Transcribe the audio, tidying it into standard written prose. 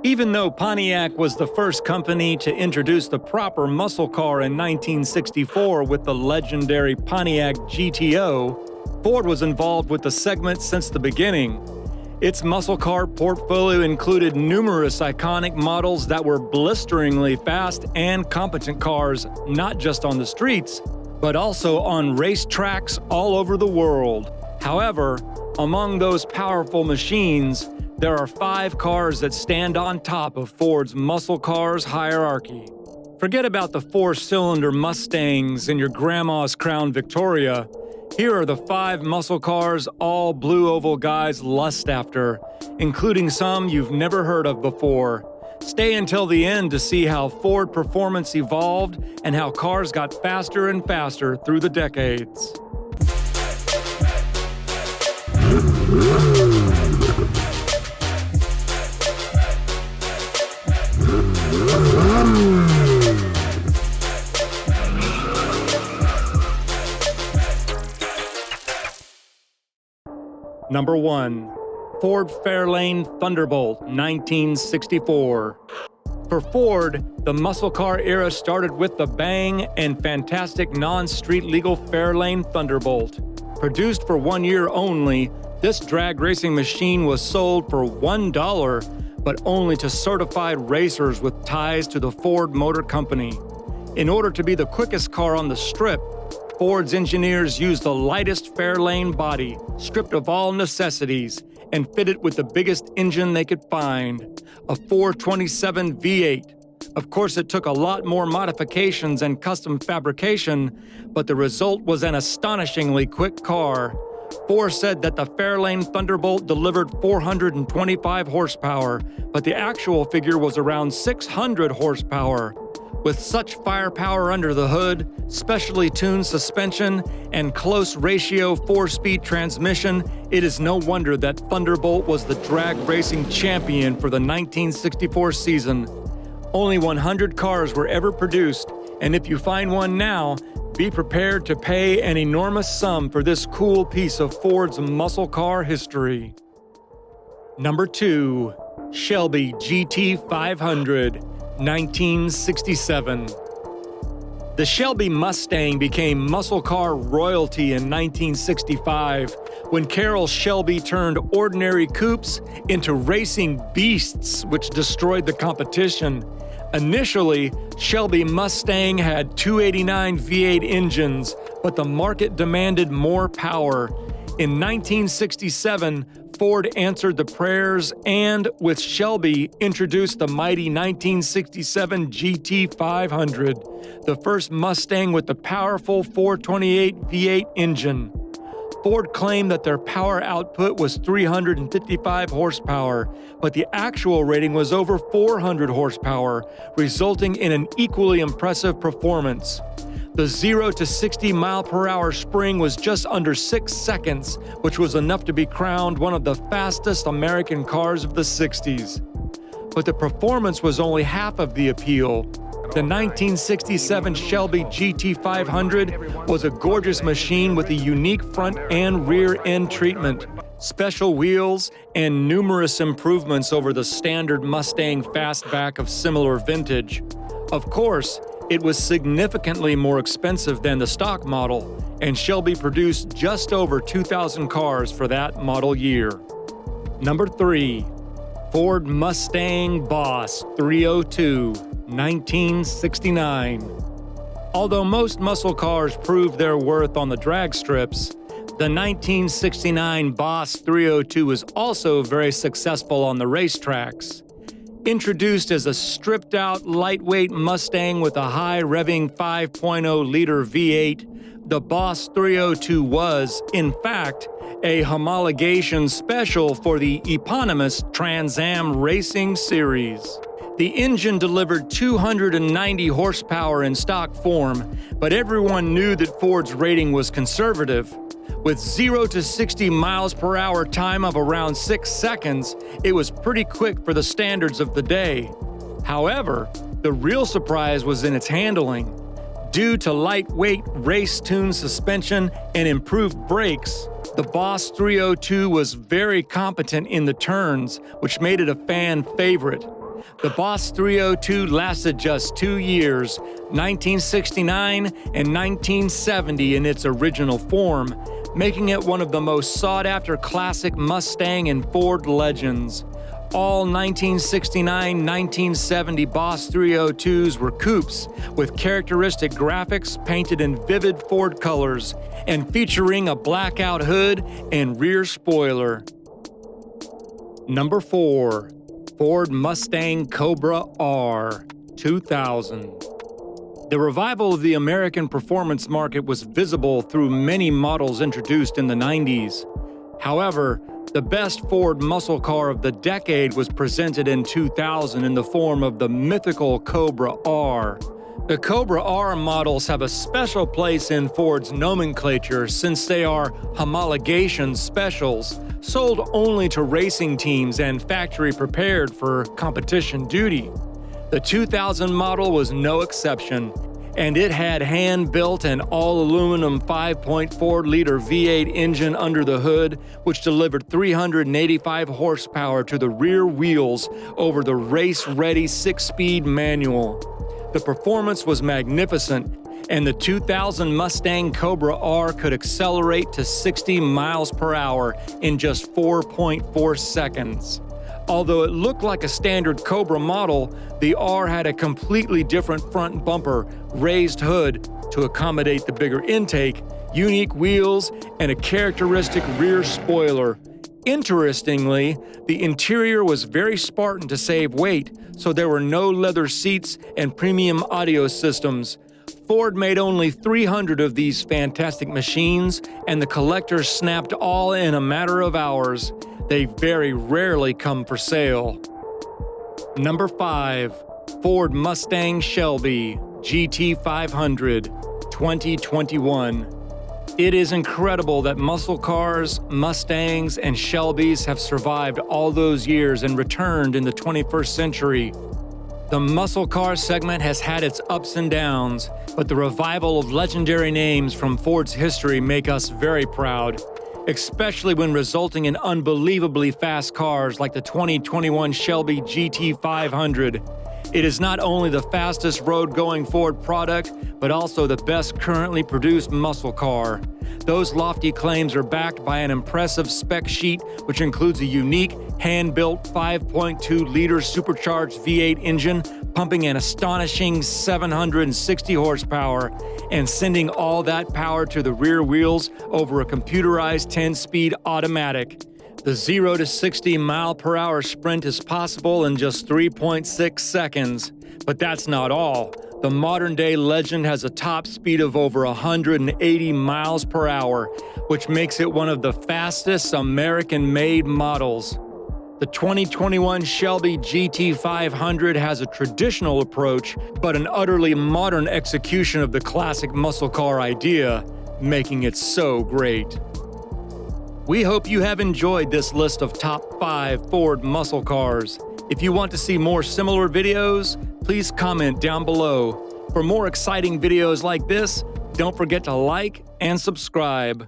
Even though Pontiac was the first company to introduce the proper muscle car in 1964 with the legendary Pontiac GTO, Ford was involved with the segment since the beginning. Its muscle car portfolio included numerous iconic models that were blisteringly fast and competent cars, not just on the streets, but also on racetracks all over the world. However, among those powerful machines, there are 5 cars that stand on top of Ford's muscle cars hierarchy. Forget about the 4-cylinder Mustangs and your grandma's Crown Victoria. Here are the 5 muscle cars all blue oval guys lust after, including some you've never heard of before. Stay until the end to see how Ford performance evolved and how cars got faster and faster through the decades. Number 1. Ford Fairlane Thunderbolt, 1964. For Ford, the muscle car era started with the bang and fantastic non-street legal Fairlane Thunderbolt. Produced for 1 year only, this drag racing machine was sold for $1, but only to certified racers with ties to the Ford Motor Company. In order to be the quickest car on the strip, Ford's engineers used the lightest Fairlane body, stripped of all necessities, and fitted with the biggest engine they could find, a 427 V8. Of course, it took a lot more modifications and custom fabrication, but the result was an astonishingly quick car. Ford said that the Fairlane Thunderbolt delivered 425 horsepower, but the actual figure was around 600 horsepower. With such firepower under the hood, specially tuned suspension, and close ratio 4-speed transmission, it is no wonder that Thunderbolt was the drag racing champion for the 1964 season. Only 100 cars were ever produced, and if you find one now, be prepared to pay an enormous sum for this cool piece of Ford's muscle car history. Number 2. Shelby GT500. 1967. The Shelby Mustang became muscle car royalty in 1965 when Carroll Shelby turned ordinary coupes into racing beasts which destroyed the competition. Initially, Shelby Mustang had 289 V8 engines, but the market demanded more power. In 1967, Ford answered the prayers and, with Shelby, introduced the mighty 1967 GT500, the first Mustang with the powerful 428 V8 engine. Ford claimed that their power output was 355 horsepower, but the actual rating was over 400 horsepower, resulting in an equally impressive performance. The 0 to 60 mile-per-hour spring was just under 6 seconds, which was enough to be crowned one of the fastest American cars of the 60s. But the performance was only half of the appeal. The 1967 Shelby GT500 was a gorgeous machine with a unique front and rear end treatment, special wheels, and numerous improvements over the standard Mustang fastback of similar vintage. Of course, it was significantly more expensive than the stock model, and Shelby produced just over 2,000 cars for that model year. Number 3. Ford Mustang Boss 302, 1969. Although most muscle cars proved their worth on the drag strips, the 1969 Boss 302 was also very successful on the racetracks. Introduced as a stripped-out, lightweight Mustang with a high-revving 5.0-liter V8, the Boss 302 was, in fact, a homologation special for the eponymous Trans Am Racing Series. The engine delivered 290 horsepower in stock form, but everyone knew that Ford's rating was conservative. With 0 to 60 miles per hour time of around 6 seconds, it was pretty quick for the standards of the day. However, the real surprise was in its handling. Due to lightweight, race-tuned suspension and improved brakes, the Boss 302 was very competent in the turns, which made it a fan favorite. The Boss 302 lasted just 2 years, 1969 and 1970 in its original form, making it one of the most sought-after classic Mustang and Ford legends. All 1969-1970 Boss 302s were coupes with characteristic graphics painted in vivid Ford colors and featuring a blackout hood and rear spoiler. Number 4. Ford Mustang Cobra R 2000. The revival of the American performance market was visible through many models introduced in the 90s. However, the best Ford muscle car of the decade was presented in 2000 in the form of the mythical Cobra R. The Cobra R models have a special place in Ford's nomenclature since they are homologation specials, sold only to racing teams and factory prepared for competition duty. The 2000 model was no exception, and it had hand-built and all-aluminum 5.4-liter V8 engine under the hood, which delivered 385 horsepower to the rear wheels over the race-ready 6-speed manual. The performance was magnificent, and the 2000 Mustang Cobra R could accelerate to 60 miles per hour in just 4.4 seconds. Although it looked like a standard Cobra model, the R had a completely different front bumper, raised hood to accommodate the bigger intake, unique wheels, and a characteristic rear spoiler. Interestingly, the interior was very Spartan to save weight, so there were no leather seats and premium audio systems. Ford made only 300 of these fantastic machines, and the collectors snapped all in a matter of hours. They very rarely come for sale. Number 5. Ford Mustang Shelby GT500 2021. It is incredible that muscle cars, Mustangs, and Shelbys have survived all those years and returned in the 21st century. The muscle car segment has had its ups and downs, but the revival of legendary names from Ford's history make us very proud, especially when resulting in unbelievably fast cars like the 2021 Shelby GT500. It is not only the fastest road-going Ford product, but also the best currently produced muscle car. Those lofty claims are backed by an impressive spec sheet, which includes a unique, hand-built 5.2-liter supercharged V8 engine, pumping an astonishing 760 horsepower, and sending all that power to the rear wheels over a computerized 10-speed automatic. The 0 to 60 mile-per-hour sprint is possible in just 3.6 seconds. But that's not all. The modern-day legend has a top speed of over 180 miles per hour, which makes it one of the fastest American-made models. The 2021 Shelby GT500 has a traditional approach, but an utterly modern execution of the classic muscle car idea, making it so great. We hope you have enjoyed this list of top 5 Ford muscle cars. If you want to see more similar videos, please comment down below. For more exciting videos like this, don't forget to like and subscribe.